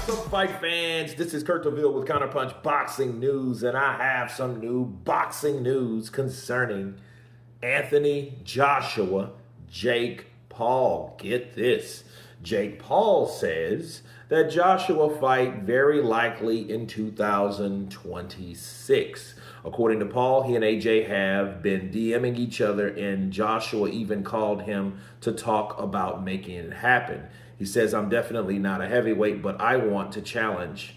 What's up, fight fans? This is Kurt DeVille with Counterpunch Boxing News, and I have some new boxing news concerning Anthony Joshua, Jake Paul. Get this. Jake Paul says that Joshua fight very likely in 2026. According to Paul, he and AJ have been DMing each other, and Joshua even called him to talk about making it happen. He says, I'm definitely not a heavyweight, but I want to challenge.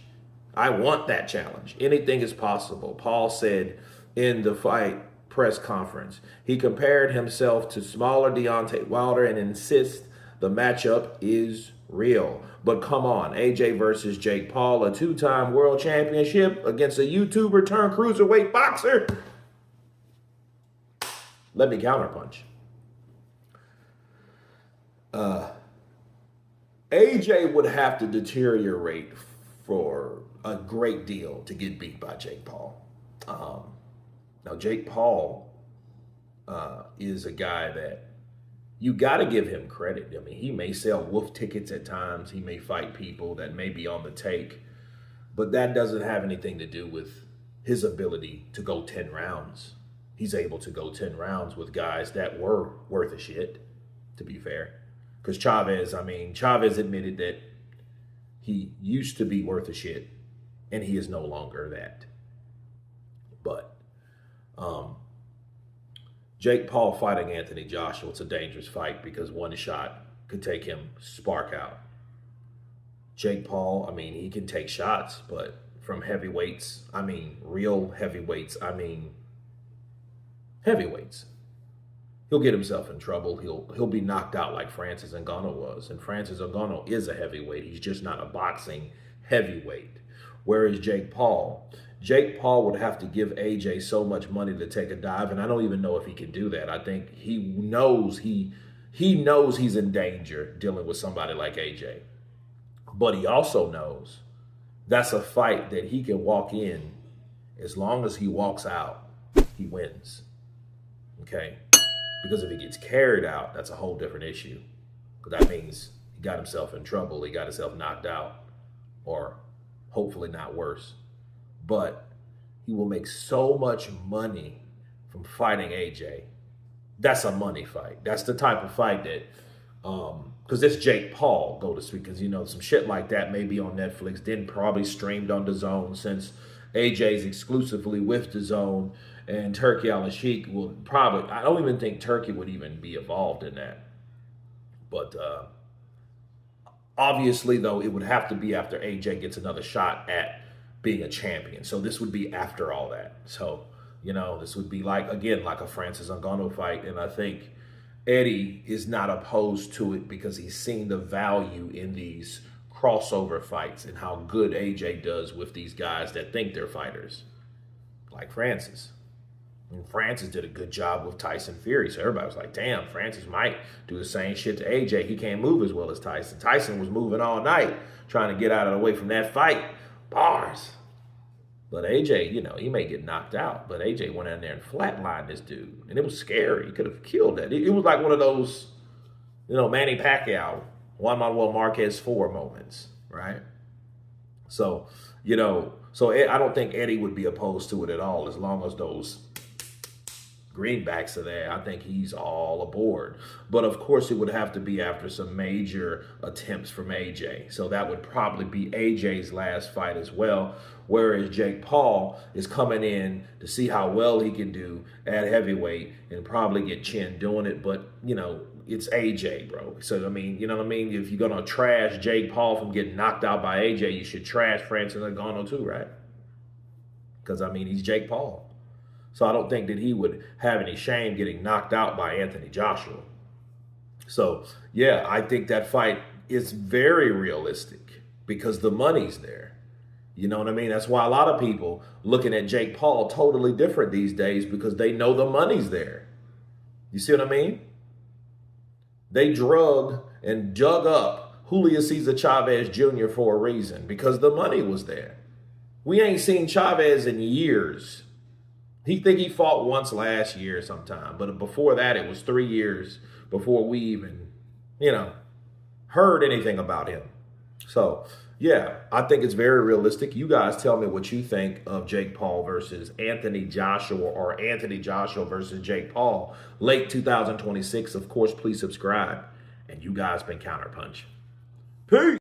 I want that challenge. Anything is possible. Paul said in the fight press conference. He compared himself to smaller Deontay Wilder and insists the matchup is real. But come on, AJ versus Jake Paul, a two-time world championship against a YouTuber turned cruiserweight boxer. Let me counterpunch. AJ would have to deteriorate for a great deal to get beat by Jake Paul. Now, Jake Paul is a guy that you got to give him credit. I mean, he may sell wolf tickets at times. He may fight people that may be on the take. But that doesn't have anything to do with his ability to go 10 rounds. He's able to go 10 rounds with guys that were worth a shit, to be fair. Because Chavez admitted that he used to be worth a shit, and he is no longer that. But Jake Paul fighting Anthony Joshua, it's a dangerous fight because one shot could take him spark out. Jake Paul, he can take shots, but from heavyweights, real heavyweights, heavyweights. He'll get himself in trouble. He'll be knocked out like Francis Ngannou was. And Francis Ngannou is a heavyweight. He's just not a boxing heavyweight. Whereas Jake Paul would have to give AJ so much money to take a dive, and I don't even know if he can do that. I think he knows he's in danger dealing with somebody like AJ. But he also knows that's a fight that he can walk in. As long as he walks out, he wins. Okay? Because if he gets carried out, that's a whole different issue. Because that means he got himself in trouble. He got himself knocked out. Or hopefully not worse. But he will make so much money from fighting AJ. That's a money fight. That's the type of fight that, because it's Jake Paul, go to speak. Because, some shit like that may be on Netflix. Then probably streamed on DAZN since AJ's exclusively with DAZN. And Turkey Al-Sheikh will probably, I don't even think Turkey would even be involved in that. But obviously, though, it would have to be after AJ gets another shot at being a champion. So this would be after all that. So, this would be like a Francis Ngannou fight. And I think Eddie is not opposed to it because he's seen the value in these crossover fights and how good AJ does with these guys that think they're fighters, like Francis. And Francis did a good job with Tyson Fury. So everybody was like, damn, Francis might do the same shit to AJ. He can't move as well as Tyson. Tyson was moving all night trying to get out of the way from that fight. Bars. But AJ, he may get knocked out. But AJ went in there and flatlined this dude. And it was scary. He could have killed that. It was like one of those, Manny Pacquiao, Juan Manuel Marquez 4 moments, right? So I don't think Eddie would be opposed to it at all as long as those greenbacks are there. I think he's all aboard. But of course, it would have to be after some major attempts from AJ. So that would probably be AJ's last fight as well. Whereas Jake Paul is coming in to see how well he can do at heavyweight and probably get chin doing it. But, it's AJ, bro. So, you know what I mean? If you're going to trash Jake Paul from getting knocked out by AJ, you should trash Francis Ngannou too, right? Because, he's Jake Paul. So I don't think that he would have any shame getting knocked out by Anthony Joshua. So, yeah, I think that fight is very realistic because the money's there. You know what I mean? That's why a lot of people looking at Jake Paul totally different these days because they know the money's there. You see what I mean? They drug and dug up Julio Cesar Chavez Jr. for a reason because the money was there. We ain't seen Chavez in years. He fought once last year sometime, but before that, it was 3 years before we even, heard anything about him. So Yeah, I think it's very realistic. You guys tell me what you think of Jake Paul versus Anthony Joshua, or Anthony Joshua versus Jake Paul, late 2026. Of course, please subscribe. And you guys been Counterpunch. Peace.